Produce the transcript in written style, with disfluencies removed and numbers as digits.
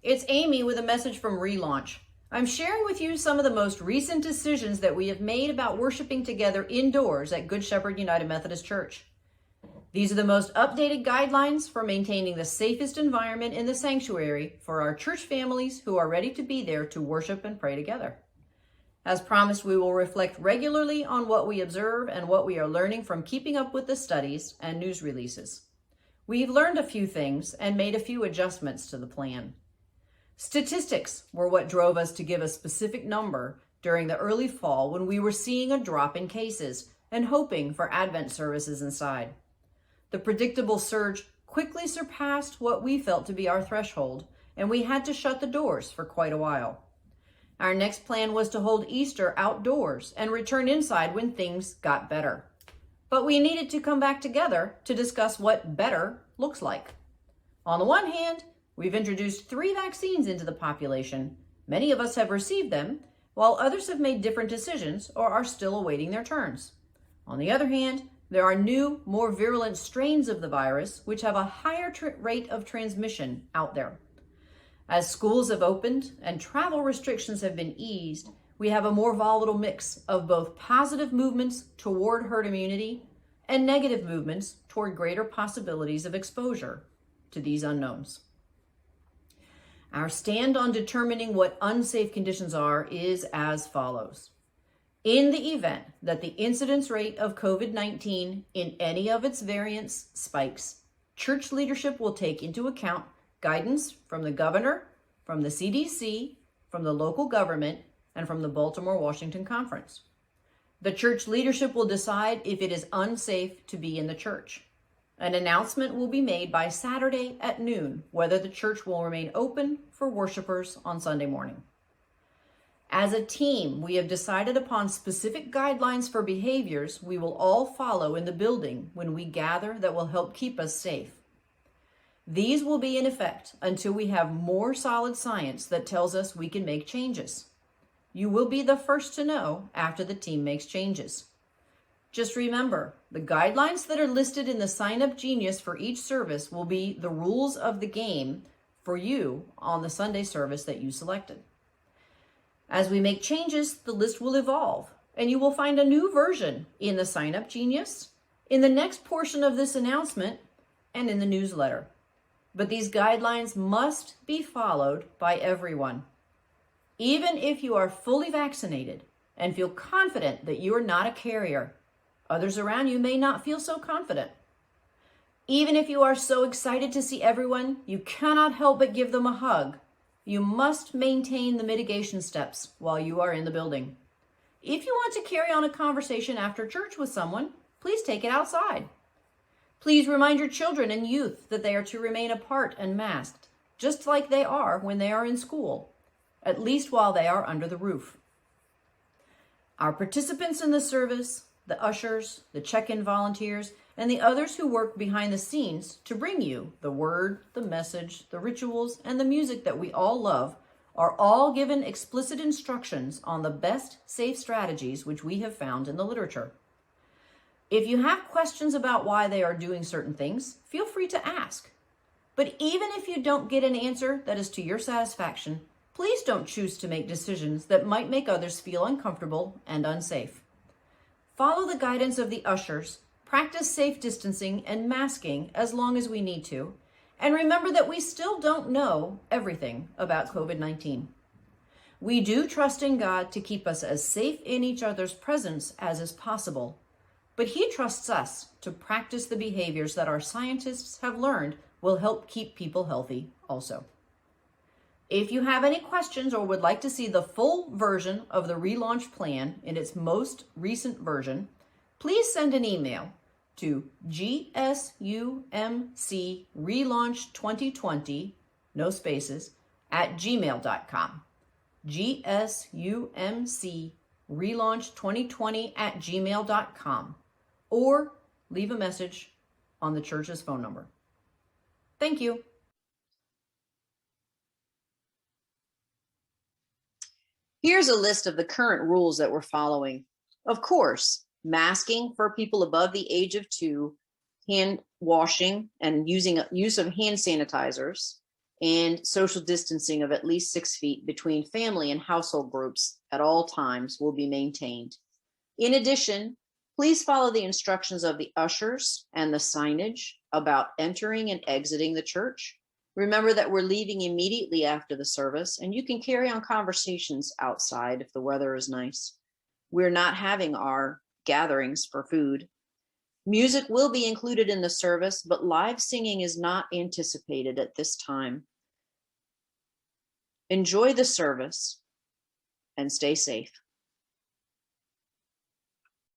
It's Amy with a message from Relaunch. I'm sharing with you some of the most recent decisions that we have made about worshiping together indoors at Good Shepherd United Methodist Church. These are the most updated guidelines for maintaining the safest environment in the sanctuary for our church families who are ready to be there to worship and pray together. As promised, we will reflect regularly on what we observe and what we are learning from keeping up with the studies and news releases. We've learned a few things and made a few adjustments to the plan. Statistics were what drove us to give a specific number during the early fall when we were seeing a drop in cases and hoping for Advent services inside. The predictable surge quickly surpassed what we felt to be our threshold, and we had to shut the doors for quite a while. Our next plan was to hold Easter outdoors and return inside when things got better. But we needed to come back together to discuss what better looks like. On the one hand, we've introduced 3 vaccines into the population. Many of us have received them, while others have made different decisions or are still awaiting their turns. On the other hand, there are new, more virulent strains of the virus which have a higher rate of transmission out there. As schools have opened and travel restrictions have been eased, we have a more volatile mix of both positive movements toward herd immunity and negative movements toward greater possibilities of exposure to these unknowns. Our stand on determining what unsafe conditions are is as follows. In the event that the incidence rate of COVID-19 in any of its variants spikes, church leadership will take into account guidance from the governor, from the CDC, from the local government, and from the Baltimore-Washington Conference. The church leadership will decide if it is unsafe to be in the church. An announcement will be made by Saturday at noon whether the church will remain open for worshipers on Sunday morning. As a team, we have decided upon specific guidelines for behaviors we will all follow in the building when we gather that will help keep us safe. These will be in effect until we have more solid science that tells us we can make changes. You will be the first to know after the team makes changes. Just remember, the guidelines that are listed in the Sign Up Genius for each service will be the rules of the game for you on the Sunday service that you selected. As we make changes, the list will evolve, and you will find a new version in the Sign Up Genius, in the next portion of this announcement, and in the newsletter. But these guidelines must be followed by everyone. Even if you are fully vaccinated and feel confident that you are not a carrier, others around you may not feel so confident. Even if you are so excited to see everyone, you cannot help but give them a hug. You must maintain the mitigation steps while you are in the building. If you want to carry on a conversation after church with someone, please take it outside. Please remind your children and youth that they are to remain apart and masked, just like they are when they are in school, at least while they are under the roof. Our participants in the service, the ushers, the check-in volunteers, and the others who work behind the scenes to bring you the word, the message, the rituals, and the music that we all love are all given explicit instructions on the best safe strategies which we have found in the literature. If you have questions about why they are doing certain things, feel free to ask. But even if you don't get an answer that is to your satisfaction, please don't choose to make decisions that might make others feel uncomfortable and unsafe. Follow the guidance of the ushers, practice safe distancing and masking as long as we need to, and remember that we still don't know everything about COVID-19. We do trust in God to keep us as safe in each other's presence as is possible, but He trusts us to practice the behaviors that our scientists have learned will help keep people healthy also. If you have any questions or would like to see the full version of the relaunch plan in its most recent version, please send an email to gsumcrelaunch2020, no spaces, at gmail.com. gsumcrelaunch2020 at gmail.com, or leave a message on the church's phone number. Thank you. Here's a list of the current rules that we're following. Of course, masking for people above the age of 2, hand washing and use of hand sanitizers, and social distancing of at least 6 feet between family and household groups at all times will be maintained. In addition, please follow the instructions of the ushers and the signage about entering and exiting the church. Remember that we're leaving immediately after the service, and you can carry on conversations outside if the weather is nice. We're not having our gatherings for food. Music will be included in the service, but live singing is not anticipated at this time. Enjoy the service and stay safe.